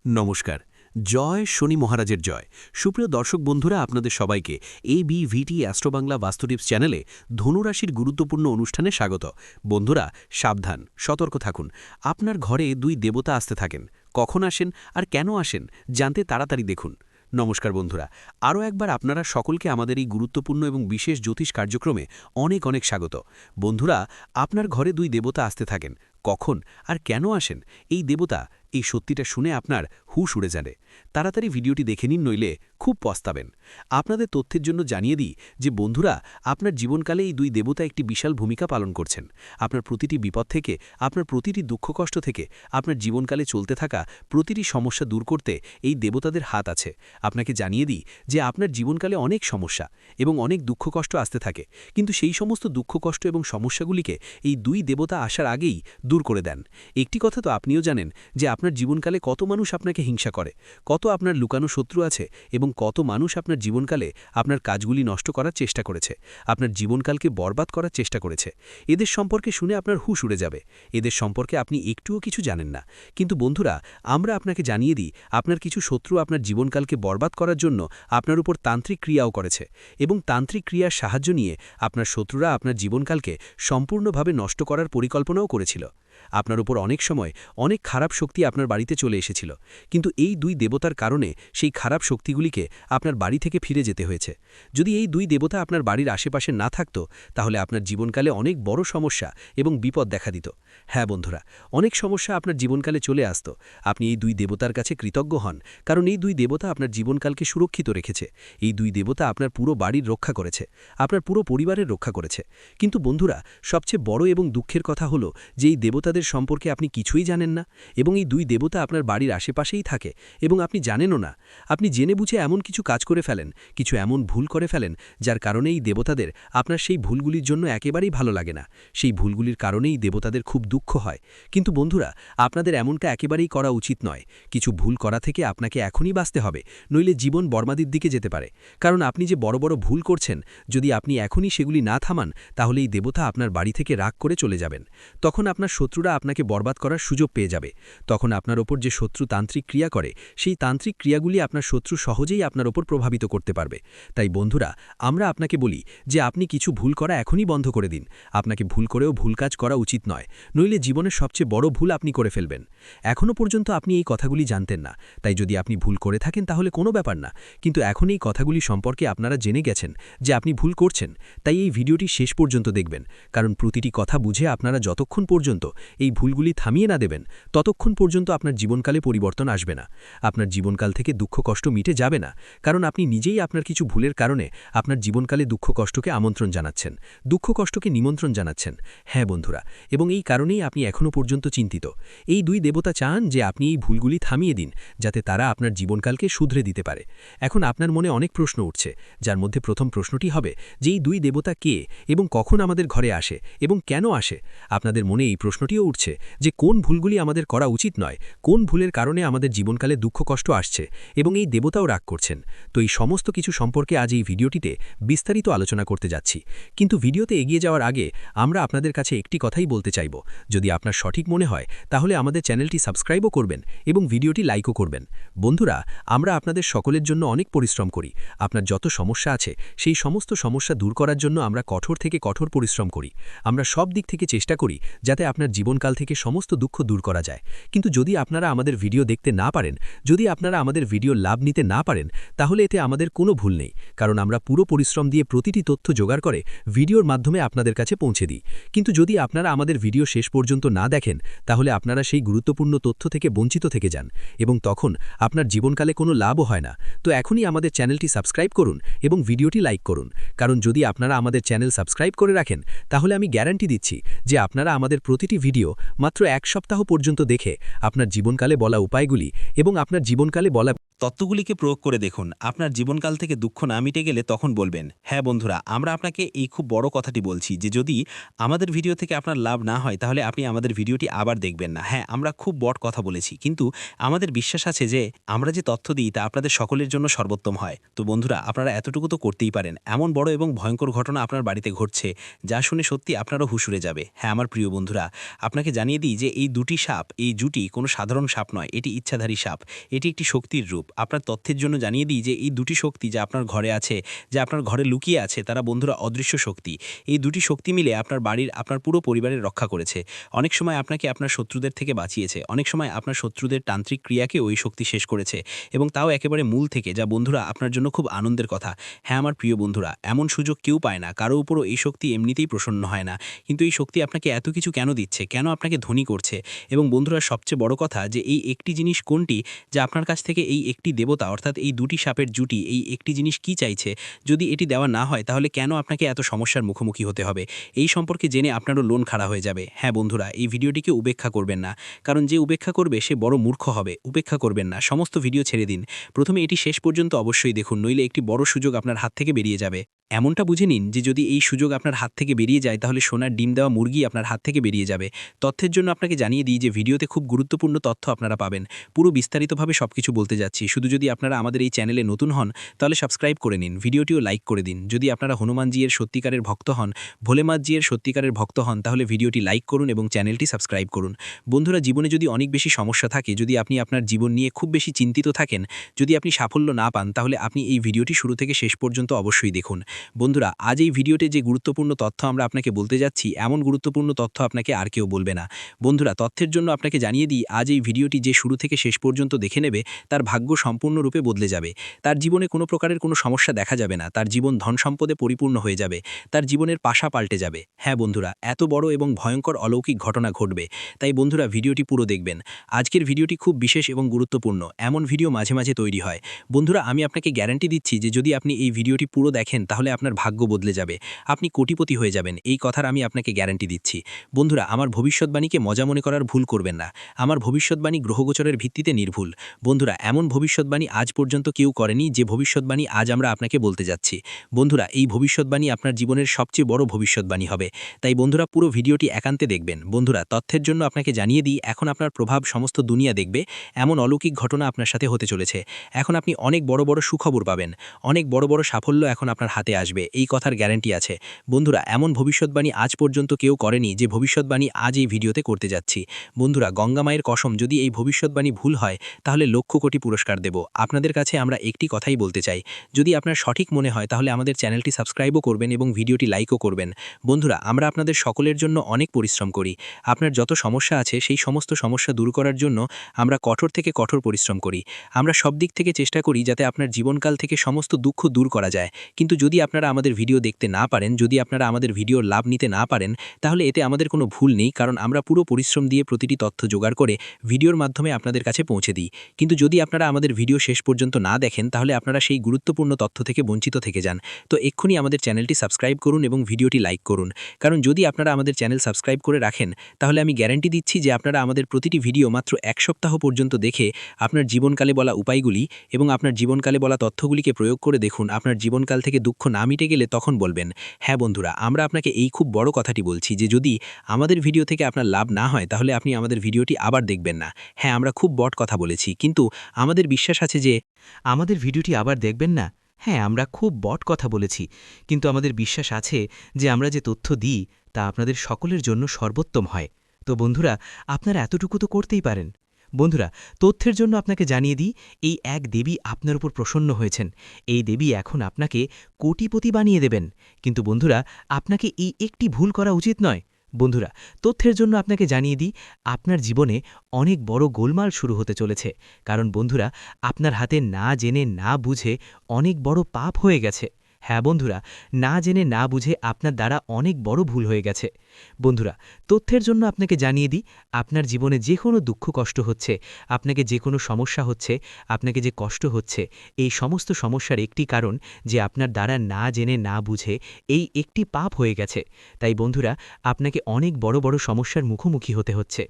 নমস্কার। জয় শনি মহারাজের জয়। সুপ্রিয় দর্শক বন্ধুরা, আপনাদের সবাইকে ABVT অ্যাস্ট্রো বাংলা বাস্তু টিপস চ্যানেলে ধনুরাশির গুরুত্বপূর্ণ অনুষ্ঠানে স্বাগত। বন্ধুরা, সাবধান, সতর্ক থাকুন। আপনার ঘরে দুই দেবতা আসতে থাকেন। কখন আসেন আর কেন আসেন জানতে তাড়াতাড়ি দেখুন। নমস্কার বন্ধুরা, আরও একবার আপনারা সকলকে আমাদের এই গুরুত্বপূর্ণ এবং বিশেষ জ্যোতিষ কার্যক্রমে অনেক অনেক স্বাগত। বন্ধুরা, আপনার ঘরে দুই দেবতা আসতে থাকেন। কখন আর কেন আসেন এই দেবতা, এই সত্যিটা শুনে আপনার হুঁশ উড়ে যাবে। তাড়াতাড়ি ভিডিওটি দেখে নিন, নইলে খুব পস্তাবেন। আপনাদের তথ্যের জন্য জানিয়ে দিই যে বন্ধুরা, আপনার জীবনকালে এই দুই দেবতা একটি বিশাল ভূমিকা পালন করছেন। আপনার প্রতিটি বিপদ থেকে, আপনার প্রতিটি দুঃখ কষ্ট থেকে, আপনার জীবনকালে চলতে থাকা প্রতিটি সমস্যা দূর করতে এই দেবতাদের হাত আছে। আপনাকে জানিয়ে দিই যে আপনার জীবনকালে অনেক সমস্যা এবং অনেক দুঃখ কষ্ট আসতে থাকে, কিন্তু সেই সমস্ত দুঃখ কষ্ট এবং সমস্যাগুলিকে এই দুই দেবতা আসার আগেই দূর করে দেন। একটি কথা তো আপনিও জানেন যে আপনার জীবনকালে কত মানুষ আপনাকে হিংসা করে, কত আপনার লুকানো শত্রু আছে এবং কত মানুষ আপনার জীবনকালে আপনার কাজগুলি নষ্ট করার চেষ্টা করেছে, আপনার জীবনকালকে বরবাদ করার চেষ্টা করেছে। এদের সম্পর্কে শুনে আপনার হুঁশ উড়ে যাবে। এদের সম্পর্কে আপনি একটুও কিছু জানেন না। কিন্তু বন্ধুরা, আমরা আপনাকে জানিয়ে দিই, আপনার কিছু শত্রু আপনার জীবনকালকে বরবাদ করার জন্য আপনার উপর তান্ত্রিক ক্রিয়াও করেছে, এবং তান্ত্রিক ক্রিয়ার সাহায্য নিয়ে আপনার শত্রুরা আপনার জীবনকালকে সম্পূর্ণভাবে নষ্ট করার পরিকল্পনাও করেছিল। আপনার উপর অনেক সময় অনেক খারাপ শক্তি আপনার বাড়িতে চলে এসেছিল, কিন্তু এই দুই দেবতার কারণে সেই খারাপ শক্তিগুলিকে আপনার বাড়ি থেকে ফিরে যেতে হয়েছে। যদি এই দুই দেবতা আপনার বাড়ির আশেপাশে না থাকতো, তাহলে আপনার জীবনকালে অনেক বড় সমস্যা এবং বিপদ দেখা দিত। হ্যাঁ বন্ধুরা, অনেক সমস্যা আপনার জীবনকালে চলে আসত। আপনি এই দুই দেবতার কাছে কৃতজ্ঞ হন, কারণ এই দুই দেবতা আপনার জীবনকালকে সুরক্ষিত রেখেছে। এই দুই দেবতা আপনার পুরো বাড়ির রক্ষা করেছে, আপনার পুরো পরিবারের রক্ষা করেছে। কিন্তু বন্ধুরা, সবচেয়ে বড় এবং দুঃখের কথা হলো যে এই দেবতাদের সম্পর্কে আপনি কিছুই জানেন না, এবং এই দুই দেবতা আপনার বাড়ির আশেপাশেই থাকে এবং আপনি জানেনও না। আপনি জেনে বুঝে এমন কিছু কাজ করে ফেলেন, কিছু এমন ভুল করে ফেলেন, যার কারণে এই দেবতাদের আপনার সেই ভুলগুলির জন্য একেবারেই ভালো লাগে না। সেই ভুলগুলির কারণেই দেবতাদের খুব দুঃখ হয়। কিন্তু বন্ধুরা, আপনাদের এমনটা একেবারেই করা উচিত নয়। কিছু ভুল করা থেকে আপনাকে এখনই বাঁচতে হবে, নইলে জীবন বর্মাদির দিকে যেতে পারে। কারণ আপনি যে বড় বড় ভুল করছেন, যদি আপনি এখনই সেগুলি না থামান, তাহলে এই দেবতা আপনার বাড়ি থেকে রাগ করে চলে যাবেন। তখন আপনার শত্রুরা আপনাকে বরবাদ করার সুযোগ পেয়ে যাবে। তখন আপনার ওপর যে শত্রু তান্ত্রিক ক্রিয়া করে, সেই তান্ত্রিক ক্রিয়াগুলি আপনার শত্রু সহজেই আপনার ওপর প্রভাবিত করতে পারবে। তাই বন্ধুরা, আমরা আপনাকে বলি যে আপনি কিছু ভুল করা এখনই বন্ধ করে দিন। আপনাকে ভুল করেও ভুল কাজ করা উচিত নয়, নইলে জীবনের সবচেয়ে বড় ভুল আপনি করে ফেলবেন। এখনও পর্যন্ত আপনি এই কথাগুলি জানতেন না, তাই যদি আপনি ভুল করে থাকেন তাহলে কোনো ব্যাপার না। কিন্তু এখন এই কথাগুলি সম্পর্কে আপনারা জেনে গেছেন যে আপনি ভুল করছেন, তাই এই ভিডিওটি শেষ পর্যন্ত দেখবেন। কারণ প্রতিটি কথা বুঝে আপনারা যতক্ষণ পর্যন্ত এই ভুলগুলি থামিয়ে না দেবেন, ততক্ষণ পর্যন্ত আপনার জীবনকালে পরিবর্তন আসবে না। আপনার জীবনকাল থেকে দুঃখ কষ্ট মিটে যাবে না, কারণ আপনি নিজেই আপনার কিছু ভুলের কারণে আপনার জীবনকালে দুঃখ কষ্টকে আমন্ত্রণ জানাচ্ছেন, দুঃখ কষ্টকে নিমন্ত্রণ জানাচ্ছেন। হ্যাঁ বন্ধুরা, এবং এই কারণেই আপনি এখনও পর্যন্ত চিন্তিত। এই দুই দেবতা চান যে আপনি এই ভুলগুলি থামিয়ে দিন, যাতে তারা আপনার জীবনকালকে শুধরে দিতে পারে। এখন আপনার মনে অনেক প্রশ্ন উঠছে, যার মধ্যে প্রথম প্রশ্নটি হবে যে এই দুই দেবতা কে এবং কখন আমাদের ঘরে আসে এবং কেন আসে। আপনাদের মনে এই প্রশ্নটিও উঠছে যে কোন ভুলগুলি আমাদের করা উচিত নয়, কোন ভুলের কারণে আমাদের জীবনকালে দুঃখ কষ্ট আসছে এবং এই দেবতাও রাগ করছেন। তো এই সমস্ত কিছু সম্পর্কে আজ এই ভিডিওটিতে বিস্তারিত আলোচনা করতে যাচ্ছি। কিন্তু ভিডিওতে এগিয়ে যাওয়ার আগে আমরা আপনাদের কাছে একটি কথাই বলতে চাইব, যদি আপনার সঠিক মনে হয় তাহলে আমাদের চ্যানেলটি সাবস্ক্রাইবও করবেন এবং ভিডিওটি লাইকও করবেন। বন্ধুরা, আমরা আপনাদের সকলের জন্য অনেক পরিশ্রম করি। আপনার যত সমস্যা আছে সেই সমস্ত সমস্যা দূর করার জন্য আমরা কঠোর থেকে কঠোর পরিশ্রম করি। আমরা সব দিক থেকে চেষ্টা করি যাতে আপনার জীবনকাল থেকে সমস্ত দুঃখ দূর করা যায়। কিন্তু যদি আপনারা আমাদের ভিডিও দেখতে না পারেন, যদি আপনারা আমাদের ভিডিও লাভ নিতে না পারেন, তাহলে এতে আমাদের কোনো ভুল নেই, কারণ আমরা পুরো পরিশ্রম দিয়ে প্রতিটি তথ্য জোগাড় করে ভিডিওর মাধ্যমে আপনাদের কাছে পৌঁছে দিই। কিন্তু যদি আপনারা আমাদের ভিডিও শেষ পর্যন্ত না দেখেন, তাহলে আপনারা সেই গুরুত্বপূর্ণ তথ্য থেকে বঞ্চিত থেকে যান, এবং তখন আপনার জীবনকালে কোনো লাভও হয় না। তো এখনই আমাদের চ্যানেলটি সাবস্ক্রাইব করুন এবং ভিডিওটি লাইক করুন, কারণ যদি আপনারা আমাদের চ্যানেল সাবস্ক্রাইব করে রাখেন, তাহলে আমি গ্যারান্টি দিচ্ছি যে আপনারা আমাদের প্রতিটি ভিডিও মাত্র 1 সপ্তাহ পর্যন্ত দেখে আপনার জীবনকালে বলা উপায়গুলি এবং আপনার জীবনকালে বলা তত্ত্বগুলিকে প্রয়োগ করে দেখুন, আপনার জীবনকাল থেকে দুঃখ না মিটে গেলে তখন বলবেন। হ্যাঁ বন্ধুরা, আমরা আপনাকে এই খুব বড় কথাটি বলছি যে যদি আমাদের ভিডিও থেকে আপনার লাভ না হয় তাহলে আপনি আমাদের ভিডিওটি আবার দেখবেন না। হ্যাঁ, আমরা খুব বড় কথা বলেছি, কিন্তু আমাদের বিশ্বাস আছে যে আমরা যে তথ্য দিই তা আপনাদের সকলের জন্য সর্বোত্তম হয়। তো বন্ধুরা, আপনারা এতটুকু তো করতেই পারেন। এমন বড় এবং ভয়ঙ্কর ঘটনা আপনার বাড়িতে ঘটছে যা শুনে সত্যি আপনারও হুশ উড়ে যাবে। হ্যাঁ আমার প্রিয় বন্ধুরা, আপনাকে জানিয়ে দিই যে এই দুটি সাপ, এই জুটি কোনো সাধারণ সাপ নয়, এটি ইচ্ছাধারী সাপ। এটি একটি শক্তির রূপ। আপনার তথ্যের জন্য জানিয়ে দিই যে এই দুটি শক্তি যা আপনার ঘরে আছে, যা আপনার ঘরে লুকিয়ে আছে, তারা বন্ধুরা অদৃশ্য শক্তি। এই দুটি শক্তি মিলে আপনার বাড়ির, আপনার পুরো পরিবারের রক্ষা করেছে। অনেক সময় আপনাকে আপনার শত্রুদের থেকে বাঁচিয়েছে, অনেক সময় আপনার শত্রুদের তান্ত্রিক ক্রিয়াকে ওই শক্তি শেষ করেছে, এবং তাও একেবারে মূল থেকে, যা বন্ধুরা আপনার জন্য খুব আনন্দের কথা। হ্যাঁ আমার প্রিয় বন্ধুরা, এমন সুযোগ কেউ পায় না, কারো উপরও এই শক্তি এমনিতেই প্রসন্ন হয় না। কিন্তু এই শক্তি আপনাকে এত কিছু কেন দিচ্ছে, কেন আপনাকে ধনী করছে? এবং বন্ধুরা, সবচেয়ে বড় কথা যে এই একটি জিনিস কোনটি, যা আপনার কাছ থেকে এই একটি দেবতা অর্থাৎ এই দুটি সাপের জুটি এই একটি জিনিস কি চাইছে? যদি এটি দেওয়া না হয় তাহলে কেন আপনাকে এত সমস্যার মুখোমুখি হতে হবে? এই সম্পর্কে জেনে আপনারও লোন খাড়া হয়ে যাবে। হ্যাঁ বন্ধুরা, এই ভিডিওটিকে উপেক্ষা করবেন না, কারণ যে উপেক্ষা করবে সে বড় মূর্খ হবে। উপেক্ষা করবেন না, সমস্ত ভিডিও ছেড়ে দিন। প্রথমে এটি শেষ পর্যন্ত অবশ্যই দেখুন, নইলে একটি বড় সুযোগ আপনার হাত থেকে বেরিয়ে যাবে। এমনটা বুঝে নিন যে যদি এই সুযোগ আপনার হাত থেকে বেরিয়ে যায় তাহলে সোনার ডিম দেওয়া মুরগি আপনার হাত থেকে বেরিয়ে যাবে। তথ্যের জন্য আপনাকে জানিয়ে দিই যে ভিডিওতে খুব গুরুত্বপূর্ণ তথ্য আপনারা পাবেন। পুরো বিস্তারিতভাবে সবকিছু বলতে যাচ্ছি। শুধু যদি আপনারা আমাদের এই চ্যানেলে নতুন হন তাহলে সাবস্ক্রাইব করে নিন, ভিডিওটিও লাইক করে দিন। যদি আপনারা হনুমানজির সত্যিকারের ভক্ত হন, ভোলেনাথজির সত্যিকারের ভক্ত হন, তাহলে ভিডিওটি লাইক করুন এবং চ্যানেলটি সাবস্ক্রাইব করুন। বন্ধুরা, জীবনে যদি অনেক বেশি সমস্যা থাকে, যদি আপনি আপনার জীবন নিয়ে খুব বেশি চিন্তিত থাকেন, যদি আপনি সাফল্য না পান, তাহলে আপনি এই ভিডিওটি শুরু থেকে শেষ পর্যন্ত অবশ্যই দেখুন। বন্ধুরা, আজ এই ভিডিওতে যে গুরুত্বপূর্ণ তথ্য আমরা আপনাকে বলতে যাচ্ছি, এমন গুরুত্বপূর্ণ তথ্য আপনাকে আর কেউ বলবে না। বন্ধুরা, তথ্যের জন্য আপনাকে জানিয়ে দিই, আজ এই ভিডিওটি যে শুরু থেকে শেষ পর্যন্ত দেখে নেবে তার ভাগ্য সম্পূর্ণরূপে বদলে যাবে। তার জীবনে কোনো প্রকারের কোনো সমস্যা দেখা যাবে না, তার জীবন ধন সম্পদে পরিপূর্ণ হয়ে যাবে, তার জীবনের পাশা পাল্টে যাবে। হ্যাঁ বন্ধুরা, এত বড় এবং ভয়ঙ্কর অলৌকিক ঘটনা ঘটবে। তাই বন্ধুরা, ভিডিওটি পুরো দেখবেন। আজকের ভিডিওটি খুব বিশেষ এবং গুরুত্বপূর্ণ। এমন ভিডিও মাঝে মাঝে তৈরি হয়। বন্ধুরা, আমি আপনাকে গ্যারান্টি দিচ্ছি যে যদি আপনি এই ভিডিওটি পুরো দেখেন তাহলে আপনার ভাগ্য বদলে যাবে, আপনি কোটিপতি হয়ে যাবেন। এই কথার আমি আপনাকে গ্যারান্টি দিচ্ছি। বন্ধুরা, আমার ভবিষ্যৎবাণীকে মজা মনে করার ভুল করবেন না। আমার ভবিষ্যৎবাণী গ্রহগোচরের ভিত্তিতে নির্ভুল। বন্ধুরা, এমন ভবিষ্যৎবাণী আজ পর্যন্ত কেউ করেনি যে ভবিষ্যৎবাণী আজ আমরা আপনাকে বলতে যাচ্ছি। বন্ধুরা, এই ভবিষ্যৎবাণী আপনার জীবনের সবচেয়ে বড় ভবিষ্যৎবাণী হবে। তাই বন্ধুরা, পুরো ভিডিওটি একান্তে দেখবেন। বন্ধুরা, তথ্যের জন্য আপনাকে জানিয়ে দিই, এখন আপনার প্রভাব সমস্ত দুনিয়া দেখবে। এমন অলৌকিক ঘটনা আপনার সাথে হতে চলেছে। এখন আপনি অনেক বড় বড় সুখবর পাবেন, অনেক বড় বড় সাফল্য এখন আপনার হাতে আসবে, এই কথার গ্যারান্টি আছে। বন্ধুরা, এমন ভবিষ্যৎবাণী আজ পর্যন্ত কেউ করেনি যে ভবিষ্যৎবাণী আজ এই ভিডিওতে করতে যাচ্ছি। বন্ধুরা, গঙ্গা মায়ের কসম, যদি এই ভবিষ্যৎবাণী ভুল হয় তাহলে লক্ষ কোটি পুরস্কার দেব। আপনাদের কাছে আমরা একটি কথাই বলতে চাই, যদি আপনার সঠিক মনে হয় তাহলে আমাদের চ্যানেলটি সাবস্ক্রাইবও করবেন এবং ভিডিওটি লাইকও করবেন। বন্ধুরা, আমরা আপনাদের সকলের জন্য অনেক পরিশ্রম করি। আপনার যত সমস্যা আছে সেই সমস্ত সমস্যা দূর করার জন্য আমরা কঠোর থেকে কঠোর পরিশ্রম করি। আমরা সব দিক থেকে চেষ্টা করি যাতে আপনার জীবনকাল থেকে সমস্ত দুঃখ দূর করা যায়। কিন্তু যদি আপনারা আমাদের ভিডিও দেখতে না পারেন, যদি আপনারা আমাদের ভিডিওর লাভ নিতে না পারেন, তাহলে এতে আমাদের কোনো ভুল নেই, কারণ আমরা পুরো পরিশ্রম দিয়ে প্রতিটি তথ্য জোগাড় করে ভিডিওর মাধ্যমে আপনাদের কাছে পৌঁছে দিই। কিন্তু যদি আপনারা আমাদের ভিডিও শেষ পর্যন্ত না দেখেন তাহলে আপনারা সেই গুরুত্বপূর্ণ তথ্য থেকে বঞ্চিত থেকে যান। তো এক্ষুনি আমাদের চ্যানেলটি সাবস্ক্রাইব করুন এবং ভিডিওটি লাইক করুন, কারণ যদি আপনারা আমাদের চ্যানেল সাবস্ক্রাইব করে রাখেন তাহলে আমি গ্যারান্টি দিচ্ছি যে আপনারা আমাদের প্রতিটি ভিডিও মাত্র 1 সপ্তাহ পর্যন্ত দেখে আপনার জীবনকালে বলা উপায়গুলি এবং আপনার জীবনকালে বলা তথ্যগুলিকে প্রয়োগ করে দেখুন। আপনার জীবনকাল থেকে দুঃখ না মিটে গেলে তখন বলবেন। হ্যাঁ বন্ধুরা, আমরা আপনাকে এই খুব বড় কথাটি বলছি যে যদি আমাদের ভিডিও থেকে আপনার লাভ না হয় তাহলে আপনি আমাদের ভিডিওটি আবার দেখবেন না। হ্যাঁ, আমরা খুব বড় কথা বলেছি, কিন্তু আমাদের বিশ্বাস আছে যে আমাদের ভিডিওটি আবার দেখবেন না। হ্যাঁ, আমরা খুব বট কথা বলেছি, কিন্তু আমাদের বিশ্বাস আছে যে আমরা যে তথ্য দিই তা আপনাদের সকলের জন্য সর্বোত্তম হয়। তো বন্ধুরা, আপনারা এতটুকু তো করতেই পারেন। বন্ধুরা, তথ্যের জন্য আপনাকে জানিয়ে দিই, এই এক দেবী আপনার উপর প্রসন্ন হয়েছেন। এই দেবী এখন আপনাকে কোটিপতি বানিয়ে দেবেন। কিন্তু বন্ধুরা, আপনাকে এই একটি ভুল করা উচিত নয়। বন্ধুরা, তথ্যের জন্য আপনাকে জানিয়ে দিই, আপনার জীবনে অনেক বড় গোলমাল শুরু হতে চলেছে, কারণ বন্ধুরা, আপনার হাতে না জেনে না বুঝে অনেক বড় পাপ হয়ে গেছে। হ্যাঁ বন্ধুরা, না জেনে না বুঝে আপনার দ্বারা অনেক বড় ভুল হয়ে গেছে। বন্ধুরা, তথ্যের জন্য আপনাকে জানিয়ে দিই, আপনার জীবনে যে কোনো দুঃখ কষ্ট হচ্ছে, আপনাকে যে কোনো সমস্যা হচ্ছে, আপনাকে যে কষ্ট হচ্ছে, এই সমস্ত সমস্যার একটি কারণ যে আপনার দ্বারা না জেনে না বুঝে এই একটি পাপ হয়ে গেছে। তাই বন্ধুরা, আপনাকে অনেক বড় বড় সমস্যার মুখোমুখি হতে হচ্ছে,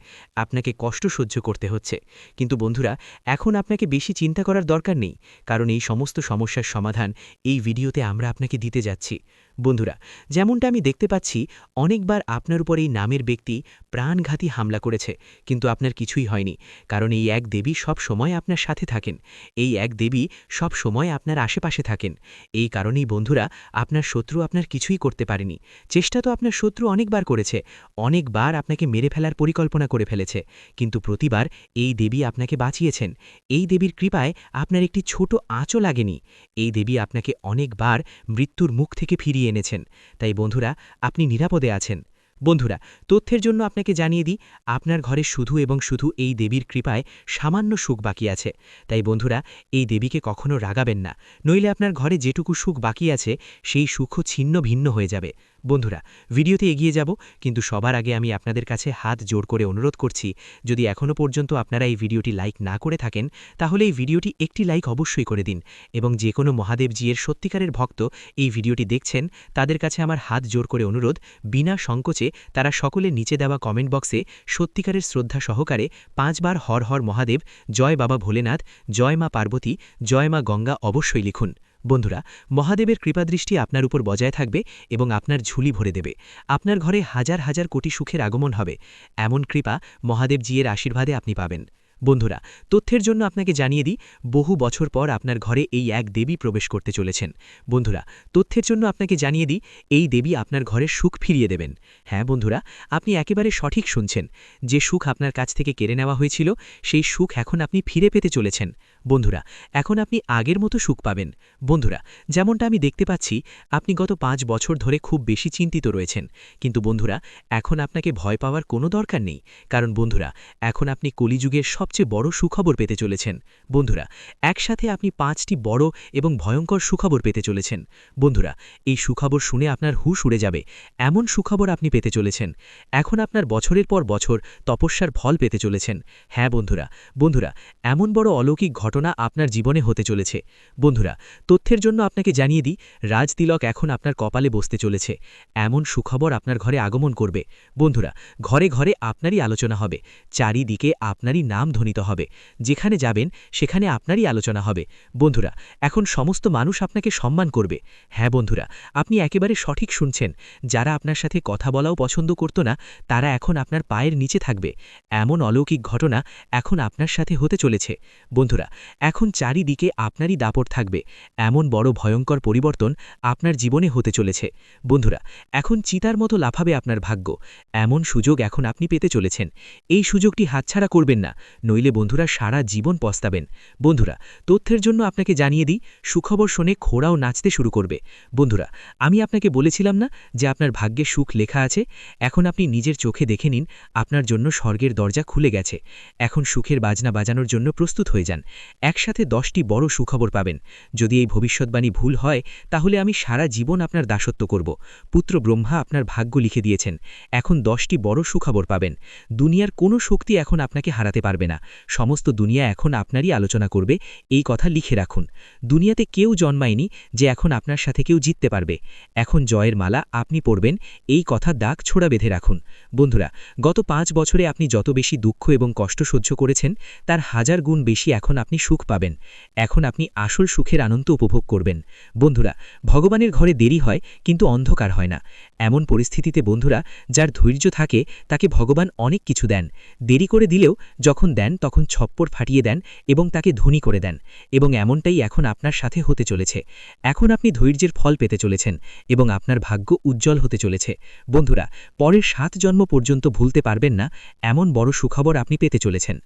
আপনাকে কষ্ট সহ্য করতে হচ্ছে। কিন্তু বন্ধুরা, এখন আপনাকে বেশি চিন্তা করার দরকার নেই, কারণ এই সমস্ত সমস্যার সমাধান এই ভিডিওতে আমরা আপনাকে দিতে যাচ্ছি। বন্ধুরা, যেমনটা আমি দেখতে পাচ্ছি, অনেকবার আপনার উপর এই নামের ব্যক্তি প্রাণঘাতী হামলা করেছে, কিন্তু আপনার কিছুই হয়নি, কারণ এই এক দেবী সব সময় আপনার সাথে থাকেন, এই এক দেবী সব সময় আপনার আশেপাশে থাকেন। এই কারণেই বন্ধুরা, আপনার শত্রু আপনার কিছুই করতে পারেনি। চেষ্টা তো আপনার শত্রু অনেকবার করেছে, অনেকবার আপনাকে মেরে ফেলার পরিকল্পনা করে ফেলেছে, কিন্তু প্রতিবার এই দেবী আপনাকে বাঁচিয়েছেন। এই দেবীর কৃপায় আপনার একটি ছোট আঁচও লাগেনি। এই দেবী আপনাকে অনেকবার মৃত্যুর মুখ থেকে ফিরিয়ে এনেছেন। তাই বন্ধুরা, আপনি নিরাপদে আছেন। বন্ধুরা, তথ্যের জন্য আপনাকে জানিয়ে দিই, আপনার ঘরে শুধু এবং শুধু এই দেবীর কৃপায় সামান্য সুখ বাকি আছে। তাই বন্ধুরা, এই দেবীকে কখনো রাগাবেন না, নইলে আপনার ঘরে যেটুকু সুখ বাকি আছে সেই সুখও ছিন্ন ভিন্ন হয়ে যাবে। বন্ধুরা, ভিডিওতে এগিয়ে যাব, কিন্তু সবার আগে আমি আপনাদের কাছে হাত জোড় করে অনুরোধ করছি, যদি এখনও পর্যন্ত আপনারা এই ভিডিওটি লাইক না করে থাকেন, তাহলে এই ভিডিওটি একটি লাইক অবশ্যই করে দিন। এবং যে কোনো মহাদেবজির সত্যিকারের ভক্ত এই ভিডিওটি দেখছেন, তাদের কাছে আমার হাত জোড় করে অনুরোধ, বিনা সংকোচে তারা সকলে নিচে দেওয়া কমেন্ট বক্সে সত্যিকারের শ্রদ্ধা সহকারে 5 বার হর হর মহাদেব, জয় বাবা ভোলেনাথ, জয় মা পার্বতী, জয় মা গঙ্গা অবশ্যই লিখুন। বন্ধুরা, মহাদেবের কৃপাদৃষ্টি আপনার উপর বজায় থাকবে এবং আপনার ঝুলি ভরে দেবে। আপনার ঘরে হাজার হাজার কোটি সুখের আগমন হবে, এমন কৃপা মহাদেবজির আশীর্বাদে আপনি পাবেন। বন্ধুরা, তথ্যের জন্য আপনাকে জানিয়ে দিই, বহু বছর পর আপনার ঘরে এই এক দেবী প্রবেশ করতে চলেছেন। বন্ধুরা, তথ্যের জন্য আপনাকে জানিয়ে দিই, এই দেবী আপনার ঘরে সুখ ফিরিয়ে দেবেন। হ্যাঁ বন্ধুরা, আপনি একেবারে সঠিক শুনছেন, যে সুখ আপনার কাছ থেকে কেড়ে নেওয়া হয়েছিল, সেই সুখ এখন আপনি ফিরে পেতে চলেছেন। বন্ধুরা, এখন আপনি আগের মতো সুখ পাবেন। বন্ধুরা, যেমনটা আমি দেখতে পাচ্ছি, আপনি গত 5 বছর ধরে খুব বেশি চিন্তিত রয়েছেন, কিন্তু বন্ধুরা, এখন আপনাকে ভয় পাওয়ার কোনো দরকার নেই, কারণ বন্ধুরা, এখন আপনি কলিযুগের সবচেয়ে বড় সুখবর পেতে চলেছেন। বন্ধুরা, একসাথে আপনি 5টি বড় এবং ভয়ঙ্কর সুখবর পেতে চলেছেন। বন্ধুরা, এই সুখবর শুনে আপনার হুঁশ উড়ে যাবে, এমন সুখবর আপনি পেতে চলেছেন। এখন আপনার বছরের পর বছর তপস্যার ফল পেতে চলেছেন। হ্যাঁ বন্ধুরা, বন্ধুরা, এমন বড় অলৌকিক ঘটনা আপনার জীবনে হতে চলেছে। বন্ধুরা, তথ্যের জন্য আপনাকে জানিয়ে দিই, রাজতিলক এখন আপনার কপালে বসতে চলেছে, এমন সুখবর আপনার ঘরে আগমন করবে। বন্ধুরা, ঘরে ঘরে আপনারই আলোচনা হবে, চারিদিকে আপনারই নাম ধ্বনিত হবে, যেখানে যাবেন সেখানে আপনারই আলোচনা হবে। বন্ধুরা, এখন সমস্ত মানুষ আপনাকে সম্মান করবে। হ্যাঁ বন্ধুরা, আপনি একেবারে সঠিক শুনছেন, যারা আপনার সাথে কথা বলাও পছন্দ করত না, তারা এখন আপনার পায়ের নিচে থাকবে। এমন অলৌকিক ঘটনা এখন আপনার সাথে হতে চলেছে। বন্ধুরা, এখন চারিদিকে আপনারই দাপট থাকবে, এমন বড় ভয়ঙ্কর পরিবর্তন আপনার জীবনে হতে চলেছে। বন্ধুরা, এখন চিতার মতো লাফাবে আপনার ভাগ্য, এমন সুযোগ এখন আপনি পেতে চলেছেন। এই সুযোগটি হাতছাড়া করবেন না, নইলে বন্ধুরা সারা জীবন পস্তাবেন। বন্ধুরা, তথ্যের জন্য আপনাকে জানিয়ে দিই, সুখবর শুনে ঘোড়াও নাচতে শুরু করবে। বন্ধুরা, আমি আপনাকে বলেছিলাম না যে আপনার ভাগ্যে সুখ লেখা আছে? এখন আপনি নিজের চোখে দেখে নিন, আপনার জন্য স্বর্গের দরজা খুলে গেছে। এখন সুখের বাজনা বাজানোর জন্য প্রস্তুত হয়ে যান। একসাথে 10টি বড় সুখবর পাবেন। যদি এই ভবিষ্যৎবাণী ভুল হয়, তাহলে আমি সারা জীবন আপনার দাসত্ব করব। পুত্র ব্রহ্মা আপনার ভাগ্য লিখে দিয়েছেন, এখন 10টি বড় সুখবর পাবেন। দুনিয়ার কোনো শক্তি এখন আপনাকে হারাতে পারবে না, সমস্ত দুনিয়া এখন আপনারই আলোচনা করবে, এই কথা লিখে রাখুন। দুনিয়াতে কেউ জন্মায়নি যে এখন আপনার সাথে কেউ জিততে পারবে। এখন জয়ের মালা আপনি পরবেন, এই কথা দাগ ছোড়া বেঁধে রাখুন। বন্ধুরা, গত 5 বছরে আপনি যত বেশি দুঃখ এবং কষ্ট সহ্য করেছেন, তার 1000 গুণ বেশি এখন আপনি সুখ পাবেন। এখন আপনি আসল সুখের আনন্দ উপভোগ করবেন। বন্ধুরা, ভগবানের ঘরে দেরি হয়, কিন্তু অন্ধকার হয় না। এমন পরিস্থিতিতে বন্ধুরা, যার ধৈর্য থাকে তাকে ভগবান অনেক কিছু দেন। দেরি করে দিলেও যখন দেন তখন ছপ্পর ফাটিয়ে দেন এবং তাকে ধনী করে দেন। এবং এমনটাই এখন আপনার সাথে হতে চলেছে। এখন আপনি ধৈর্যের ফল পেতে চলেছেন এবং আপনার ভাগ্য উজ্জ্বল হতে চলেছে। বন্ধুরা, পরের 7 জন্ম পর্যন্ত ভুলতে পারবেন না, এমন বড় সুখবর আপনি পেতে চলেছেন।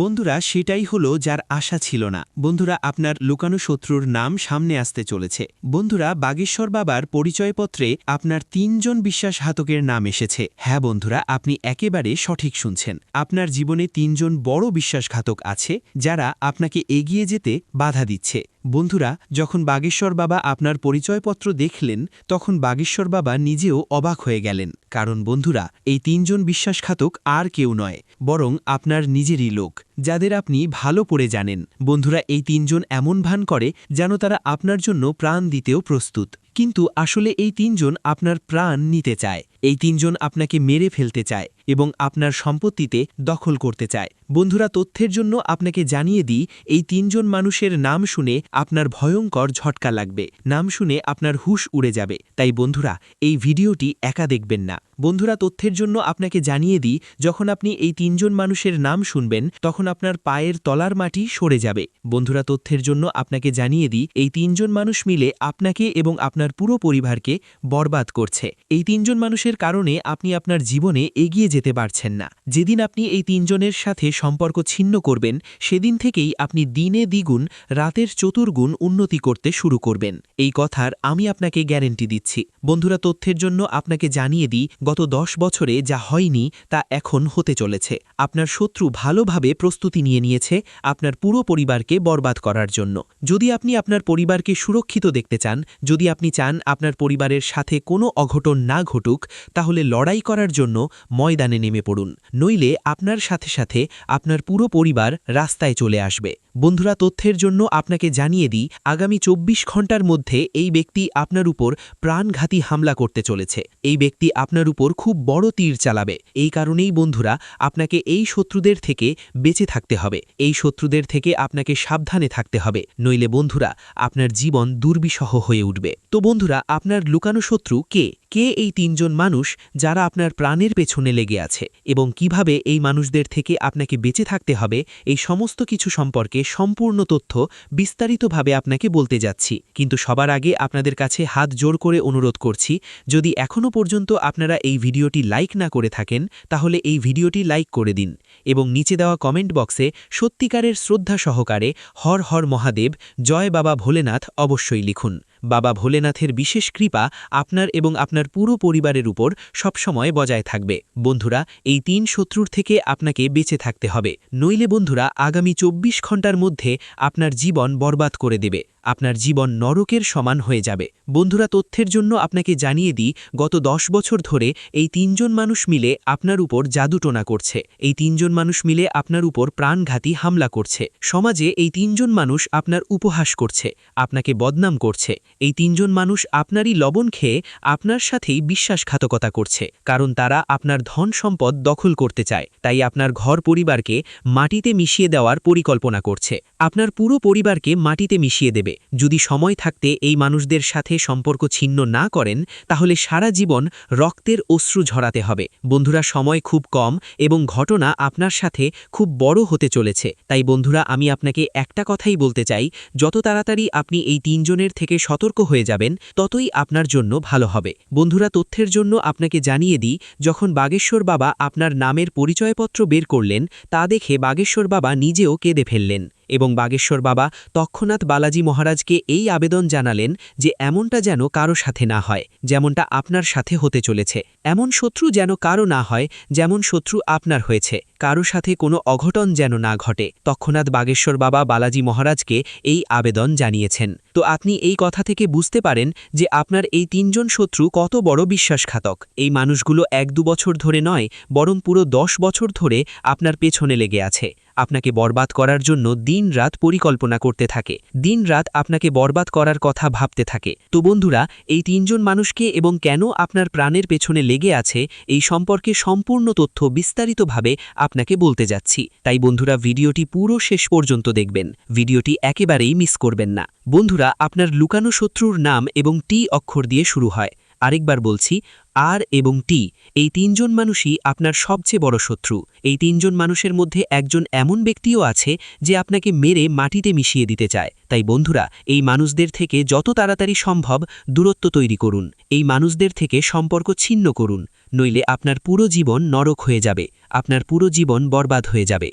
বন্ধুরা, সেটাই হলো যার আশা ছিল না। বন্ধুরা, আপনার লুকানো শত্রুর নাম সামনে আসতে চলেছে। বন্ধুরা, বাগেশ্বর বাবার পরিচয়পত্রে আপনার 3 জন বিশ্বাসঘাতকের নাম এসেছে। হ্যাঁ বন্ধুরা, আপনি একেবারে সঠিক শুনছেন, আপনার জীবনে 3 জন বড় বিশ্বাসঘাতক আছে, যারা আপনাকে এগিয়ে যেতে বাধা দিচ্ছে। বন্ধুরা, যখন বাগেশ্বর বাবা আপনার পরিচয়পত্র দেখলেন তখন বাগেশ্বর বাবা নিজেও অবাক হয়ে গেলেন। কারণ বন্ধুরা, এই 3 জন বিশ্বাসঘাতক আর কেউ নয়, বরং আপনার নিজেরই লোক, যাদের আপনি ভালো করে জানেন। বন্ধুরা, এই 3 জন এমন ভান করে যেন তারা আপনার জন্য প্রাণ দিতেও প্রস্তুত, কিন্তু আসলে এই 3 জন আপনার প্রাণ নিতে চায়। এই 3 জন আপনাকে মেরে ফেলতে চায় এবং আপনার সম্পত্তিতে দখল করতে চায়। বন্ধুরা, তথ্যের জন্য আপনাকে জানিয়ে দিই, এই 3 জন মানুষের নাম শুনে আপনার ভয়ঙ্কর ঝটকা লাগবে, নাম শুনে আপনার হুঁশ উড়ে যাবে। তাই বন্ধুরা, এই ভিডিওটি একা দেখবেন না। বন্ধুরা, তথ্যের জন্য আপনাকে জানিয়ে দিই, যখন আপনি এই 3 জন মানুষের নাম শুনবেন তখন আপনার পায়ের তলার মাটি সরে যাবে। বন্ধুরা, তথ্যের জন্য আপনাকে জানিয়ে দিই, এই 3 জন মানুষ মিলে আপনাকে এবং আপনার পুরো পরিবারকে বরবাদ করছে। এই 3 জন মানুষের কারণে আপনি আপনার জীবনে এগিয়ে যেতে পারছেন না। যেদিন আপনি এই 3 জনের সাথে সম্পর্ক ছিন্ন করবেন, সেদিন থেকেই আপনি দিনে দ্বিগুণ রাতের চতুর্গুণ উন্নতি করতে শুরু করবেন। এই কথার আমি আপনাকে গ্যারেন্টি দিচ্ছি। বন্ধুরা, তথ্যের জন্য আপনাকে জানিয়ে দিই, গত 10 বছরে যা হয়নি তা এখন হতে চলেছে। আপনার শত্রু ভালোভাবে প্রস্তুতি নিয়েছে আপনার পুরো পরিবারকে বরবাদ করার জন্য। যদি আপনি আপনার পরিবারকে সুরক্ষিত দেখতে চান, যদি আপনি চান আপনার পরিবারের সাথে কোনো অঘটন না ঘটুক, তাহলে লড়াই করার জন্য ময়দানে নেমে পড়ুন, নইলে আপনার সাথে সাথে আপনার পুরো পরিবার রাস্তায় চলে আসবে। বন্ধুরা, তথ্যের জন্য আপনাকে জানিয়ে দিই, আগামী 24 ঘন্টার মধ্যে এই ব্যক্তি আপনার উপর প্রাণঘাতী হামলা করতে চলেছে। এই ব্যক্তি আপনার উপর খুব বড় তীর চালাবে। এই কারণেই বন্ধুরা, আপনাকে এই শত্রুদের থেকে বেঁচে থাকতে হবে, এই শত্রুদের থেকে আপনাকে সাবধানে থাকতে হবে, নইলে বন্ধুরা আপনার জীবন দুর্বিষহ হয়ে উঠবে। তো বন্ধুরা, আপনার লুকানো শত্রু কে? কে এই 3 জন মানুষ যারা আপনার প্রাণের পেছনে লেগে আছে, এবং কিভাবে এই মানুষদের থেকে আপনাকে বেঁচে থাকতে হবে, এই সমস্ত কিছু সম্পর্কে সম্পূর্ণ তথ্য বিস্তারিতভাবে আপনাকে বলতে যাচ্ছি। কিন্তু সবার আগে আপনাদের কাছে হাত জোর করে অনুরোধ করছি, যদি এখনও পর্যন্ত আপনারা এই ভিডিওটি লাইক না করে থাকেন, তাহলে এই ভিডিওটি লাইক করে দিন এবং নিচে দেওয়া কমেন্ট বক্সে সত্যিকারের শ্রদ্ধা সহকারে হর হর মহাদেব, জয় বাবা ভোলেনাথ অবশ্যই লিখুন। বাবা ভোলেনাথের বিশেষ কৃপা আপনার এবং আপনার পুরো পরিবারের উপর সবসময় বজায় থাকবে। বন্ধুরা, এই 3 শত্রুর থেকে আপনাকে বেঁচে থাকতে হবে, নইলে বন্ধুরা আগামী 24 ঘন্টার মধ্যে আপনার জীবন বরবাদ করে দেবে, আপনার জীবন নরকের সমান হয়ে যাবে। বন্ধুরা, তথ্যের জন্য আপনাকে জানিয়ে দিই, গত 10 বছর ধরে এই 3 জন মানুষ মিলে আপনার উপর জাদুটোনা করছে। এই 3 জন মানুষ মিলে আপনার উপর প্রাণঘাতী হামলা করছে। সমাজে এই 3 জন মানুষ আপনার উপহাস করছে, আপনাকে বদনাম করছে। এই 3 জন মানুষ আপনারই লবণ খেয়ে আপনার সাথেই বিশ্বাসঘাতকতা করছে, কারণ তারা আপনার ধন সম্পদ দখল করতে চায়। তাই আপনার ঘর পরিবারকে মাটিতে মিশিয়ে দেওয়ার পরিকল্পনা করছে, আপনার পুরো পরিবারকে মাটিতে মিশিয়ে দেবে। যদি সময় থাকতে এই মানুষদের সাথে সম্পর্ক ছিন্ন না করেন, তাহলে সারা জীবন রক্তের অশ্রু ঝরাতে হবে। বন্ধুরা, সময় খুব কম এবং ঘটনা আপনার সাথে খুব বড় হতে চলেছে। তাই বন্ধুরা, আমি আপনাকে একটা কথাই বলতে চাই, যত তাড়াতাড়ি আপনি এই 3 জনের থেকে সতর্ক হয়ে যাবেন, ততই আপনার জন্য ভালো হবে। বন্ধুরা, তথ্যের জন্য আপনাকে জানিয়ে দিই, যখন বাগেশ্বর বাবা আপনার নামের পরিচয়পত্র বের করলেন, তা দেখে বাগেশ্বর বাবা নিজেও কেঁদে ফেললেন এবং বাগেশ্বর বাবা তৎক্ষণাৎ বালাজি মহারাজকে এই আবেদন জানালেন যে এমনটা যেন কারো সাথে না হয়, যেমনটা আপনার সাথে হতে চলেছে। এমন শত্রু যেন কারো না হয় যেমন শত্রু আপনার হয়েছে, কারো সাথে কোনো অঘটন যেন না ঘটে। তৎক্ষণাৎ বাগেশ্বর বাবা বালাজি মহারাজকে এই আবেদন জানিয়েছেন। তো আপনি এই কথা থেকে বুঝতে পারেন যে আপনার এই 3 জন শত্রু কত বড় বিশ্বাসঘাতক। এই মানুষগুলো 1-2 বছর ধরে নয়, বরং পুরো 10 বছর ধরে আপনার পেছনে লেগে আছে, আপনাকে বরবাদ করার জন্য দিন-রাত পরিকল্পনা করতে থাকে, দিন-রাত আপনাকে বরবাদ করার কথা ভাবতে থাকে। তো বন্ধুরা, এই 3 জন মানুষকে এবং কেন আপনার প্রাণের পেছনে লেগে আছে, এই সম্পর্কে সম্পূর্ণ তথ্য বিস্তারিতভাবে আপনাকে বলতে যাচ্ছি। তাই বন্ধুরা, ভিডিওটি পুরো শেষ পর্যন্ত দেখবেন, ভিডিওটি একেবারেই মিস করবেন না। বন্ধুরা, আপনার লুকানো শত্রুর নাম এবং টি অক্ষর দিয়ে শুরু হয়। আরেকবার বলছি, আর এবং টি, এই 3 জন মানুষই আপনার সবচেয়ে বড় শত্রু। এই 3 জন মানুষের মধ্যে একজন এমন ব্যক্তিও আছে যে আপনাকে মেরে মাটিতে মিশিয়ে দিতে চায়। তাই বন্ধুরা, এই মানুষদের থেকে যত তাড়াতাড়ি সম্ভব দূরত্ব তৈরি করুন, এই মানুষদের থেকে সম্পর্ক ছিন্ন করুন, নইলে আপনার পুরো জীবন নরক হয়ে যাবে, আপনার পুরো জীবন বরবাদ হয়ে যাবে।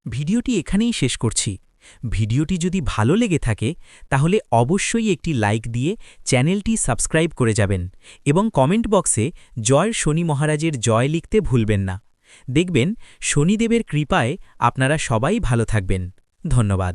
ভিডিওটি এখানেই শেষ করছি। ভিডিওটি যদি ভালো লেগে থাকে তাহলে অবশ্যই একটি লাইক দিয়ে চ্যানেলটি সাবস্ক্রাইব করে যাবেন এবং কমেন্ট বক্সে জয় শনি মহারাজের জয় লিখতে ভুলবেন না। দেখবেন শনিদেবের কৃপায় আপনারা সবাই ভালো থাকবেন। ধন্যবাদ।